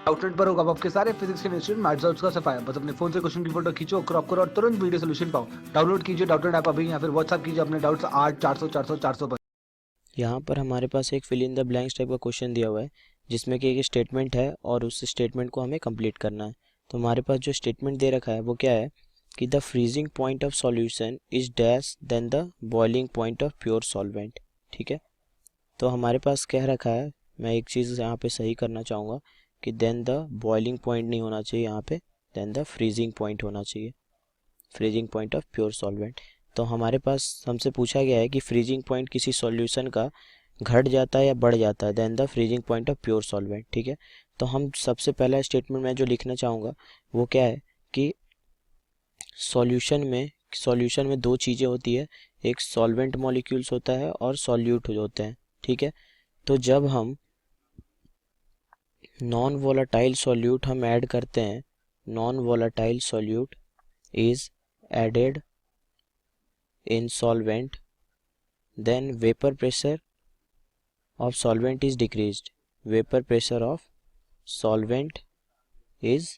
Outlet पर होगा आपके सारे फिजिक्स के इंस्टीट्यूट मैथ्स का सफाया। बस अपने फोन से क्वेश्चन की फोटो खींचो, क्रॉप करो और तुरंत वीडियो सोल्यूशन पाओ। डाउनलोड कीजिए डाउटनेट ऐप अभी या फिर व्हाट्सएप कीजिए अपने डाउट्स 8 400 400 400 पर। यहाँ पर हमारे पास एक fill in the blanks type का क्वेश्चन दिया हुआ है जिसमें कि एक स्टेटमेंट है और उस स्टेटमेंट को हमें कंप्लीट करना है। तो हमारे पास जो स्टेटमेंट दे रखा है वो क्या है कि the freezing point of solution is dash than the boiling point of pure solvent. ठीक है, तो हमारे पास कह रखा है, मैं एक चीज़ यहाँ पे सही करना चाहूँगा कि देन द बॉइलिंग पॉइंट नहीं होना चाहिए, यहाँ पे देन द फ्रीजिंग पॉइंट होना चाहिए, freezing point of pure solvent. तो हमारे पास हमसे पूछा गया है कि फ्रीजिंग पॉइंट किसी सॉल्यूशन का घट जाता है या बढ़ जाता है than the freezing point of pure solvent. ठीक है, तो हम सबसे पहला स्टेटमेंट में जो लिखना चाहूँगा वो क्या है कि सॉल्यूशन में दो चीज़ें होती है, एक सॉल्वेंट मॉलिक्यूल्स होता है और सॉल्यूट होते हैं। ठीक है, तो जब हम नॉन वोलाटाइल सॉल्यूट हम ऐड करते हैं, non volatile solute is added in solvent, then vapor pressure of solvent is decreased, vapor pressure of solvent is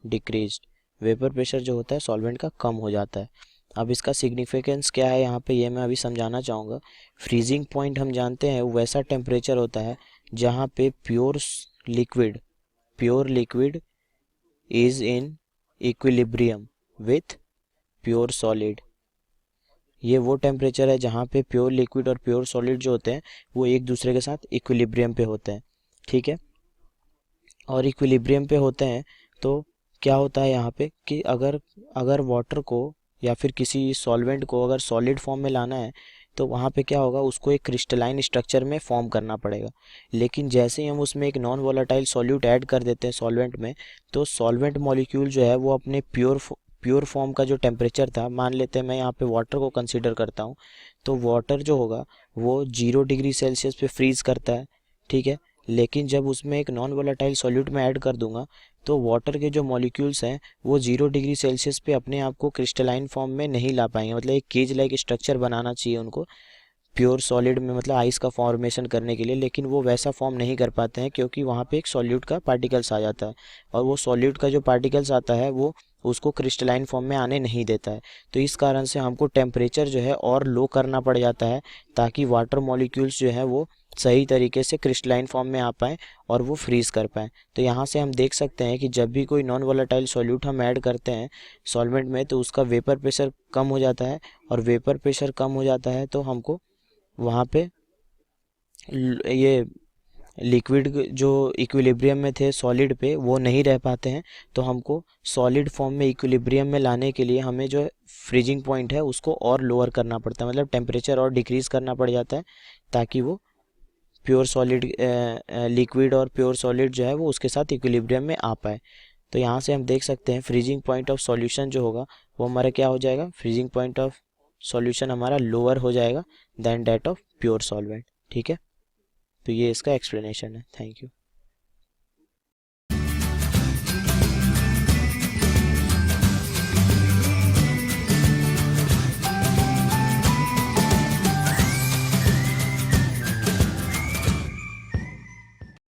decreased, vapour pressure जो होता है सॉल्वेंट का कम हो जाता है। अब इसका सिग्निफिकेंस क्या है यहाँ पे ये मैं अभी समझाना चाहूँगा। फ्रीजिंग पॉइंट हम जानते हैं वैसा टेम्परेचर होता है जहाँ पे pure liquid is in equilibrium with pure solid. ये वो टेम्परेचर है जहाँ पे प्योर लिक्विड और प्योर सॉलिड जो होते हैं वो एक दूसरे के साथ इक्विलिब्रियम पे होते हैं। ठीक है, और इक्विलिब्रियम पे होते हैं तो क्या होता है यहाँ पे कि अगर अगर वाटर को या फिर किसी सॉल्वेंट को अगर सॉलिड फॉर्म में लाना है तो वहाँ पे क्या होगा, उसको एक क्रिस्टलाइन स्ट्रक्चर में फॉर्म करना पड़ेगा। लेकिन जैसे ही हम उसमें एक नॉन वोलाटाइल सॉल्यूट ऐड कर देते हैं सॉल्वेंट में, तो सॉल्वेंट मॉलिक्यूल जो है वो अपने प्योर फॉर्म का जो टेम्परेचर था, मान लेते हैं मैं यहाँ पे वाटर को कंसीडर करता हूँ, तो वाटर जो होगा वो 0 डिग्री सेल्सियस पे फ्रीज करता है। ठीक है, लेकिन जब उसमें एक नॉन वोलाटाइल सॉल्यूट में ऐड कर दूंगा तो वाटर के जो मॉलिक्यूल्स हैं वो 0 डिग्री सेल्सियस पे अपने आप को क्रिस्टलाइन फॉर्म में नहीं ला पाएंगे, मतलब एक केज लाइक स्ट्रक्चर बनाना चाहिए उनको प्योर सॉलिड में, मतलब आइस का फॉर्मेशन करने के लिए, लेकिन वो वैसा फॉर्म नहीं कर पाते हैं क्योंकि वहाँ पे एक सॉल्यूट का पार्टिकल्स आ जाता है और वो सॉल्यूट का जो पार्टिकल्स आता है वो उसको क्रिस्टलाइन फॉर्म में आने नहीं देता है। तो इस कारण से हमको टेम्परेचर जो है और लो करना पड़ जाता है ताकि वाटर मॉलिक्यूल्स जो है वो सही तरीके से क्रिस्टलाइन फॉर्म में आ पाएँ और वो फ्रीज़ कर पाएँ। तो यहाँ से हम देख सकते हैं कि जब भी कोई नॉन वोलेटाइल सॉल्यूट हम ऐड करते हैं सॉल्वेंट में तो उसका वेपर प्रेशर कम हो जाता है, और वेपर प्रेशर कम हो जाता है तो हमको वहाँ पे ये लिक्विड जो इक्विलिब्रियम में थे सॉलिड पे वो नहीं रह पाते हैं। तो हमको सॉलिड फॉर्म में इक्विलिब्रियम में लाने के लिए हमें जो फ्रीजिंग पॉइंट है उसको और लोअर करना पड़ता है, मतलब टेम्परेचर और डिक्रीज़ करना पड़ जाता है ताकि वो प्योर सॉलिड लिक्विड और प्योर सॉलिड जो है वो उसके साथ इक्विलिब्रियम में आ पाए। तो यहाँ से हम देख सकते हैं फ्रीजिंग पॉइंट ऑफ सॉल्यूशन जो होगा वो हमारा क्या हो जाएगा, फ्रीजिंग पॉइंट ऑफ सॉल्यूशन हमारा लोअर हो जाएगा than that of pure solvent. ठीक है, तो ये इसका एक्सप्लेनेशन है। Thank you.